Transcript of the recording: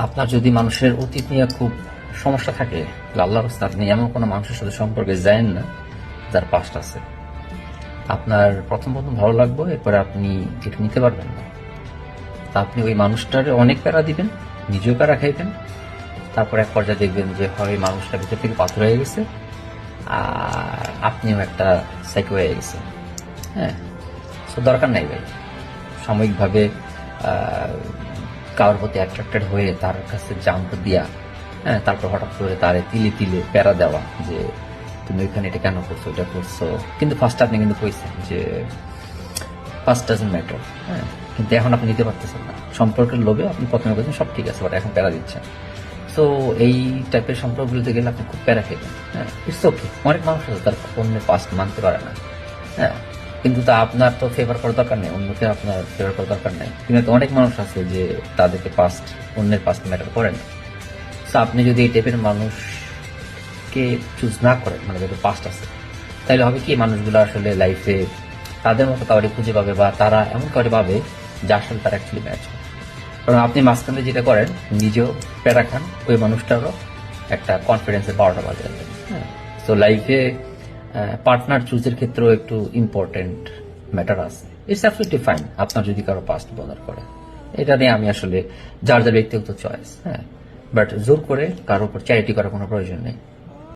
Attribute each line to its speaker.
Speaker 1: আপনার যদি মানুষের অতীত নিয়ে খুব সমস্যা থাকে, তাহলে আল্লাহর রাস্তায় আপনি এমন কোনো মানুষের সাথে সম্পর্কে যায়েন না যার পাস্ট আছে। আপনার প্রথম প্রথম ভালো লাগবে, এরপরে আপনি এটা নিতে পারবেন না। তা আপনি ওই মানুষটার অনেক প্যারা দিবেন, নিজেও প্যারা খাইবেন, তারপর এক পর্যায়ে দেখবেন যে হয় মানুষটা ভিতর থেকে পাথর হয়ে গেছে, আর আপনিও একটা সাইকো হয়ে গেছেন। হ্যাঁ, তো দরকার নাই ভাই সাময়িকভাবে কারোর প্রতি অ্যাট্রাক্টেড হয়ে তার কাছে জাম্প দিয়া, হ্যাঁ, তারপর হঠাৎ করে তারে তিলে তিলে প্যারা দেওয়া যে তুমি ওইখানে এটা কেন করছো, এটা করছো। কিন্তু ফার্স্ট আপনি কিন্তু কইছেন যে ফার্স্ট ডাজন্ট ম্যাটার, হ্যাঁ, কিন্তু এখন আপনি নিতে পারতেছেন না। সম্পর্কের লোভে আপনি প্রথমে বলছেন সব ঠিক আছে, বাট এখন প্যারা দিচ্ছেন। সো এই টাইপের সম্পর্কগুলোতে গেলে আপনি খুব প্যারা খেতেন। হ্যাঁ, ইটস ওকে। অনেক মানুষ আছে তার অন্যের পাস্ট মানতে পারে না। হ্যাঁ, কিন্তু তা আপনার তো ফেভার করার দরকার নেই, অন্যকে আপনার ফেভার করার দরকার নেই। কিন্তু অনেক মানুষ আছে যে তাদেরকে পাস্ট, অন্যের পাস্ট ম্যাটার করে না। তো আপনি যদি এই টাইপের মানুষকে চুজ না করেন, মানে যাদের পাস্ট আছে, তাহলে হবে কি মানুষগুলো আসলে লাইফে তাদের মতো কাউরে খুঁজে পাবে, বা তারা এমন কাউরে পাবে যা আসলে তার অ্যাকচুয়ালি ম্যাচ হয়। কারণ আপনি মাঝখানে যেটা করেন, নিজেও প্যারা খান, ওই মানুষটারও একটা কনফিডেন্সের বারোটা বাজে যাবে। হ্যাঁ, তো লাইফে পার্টনার চুজের ক্ষেত্রেও একটু ইম্পর্টেন্ট ম্যাটার আছে। ইটস অ্যাবসলিউটলি ফাইন আপনার যদি কারো পাস্ট বদার করে, এটা নিয়ে আমি আসলে যার যার ব্যক্তিগত চয়েস। হ্যাঁ, বাট জোর করে কারোর উপর চ্যারিটি করার কোনো প্রয়োজন নেই।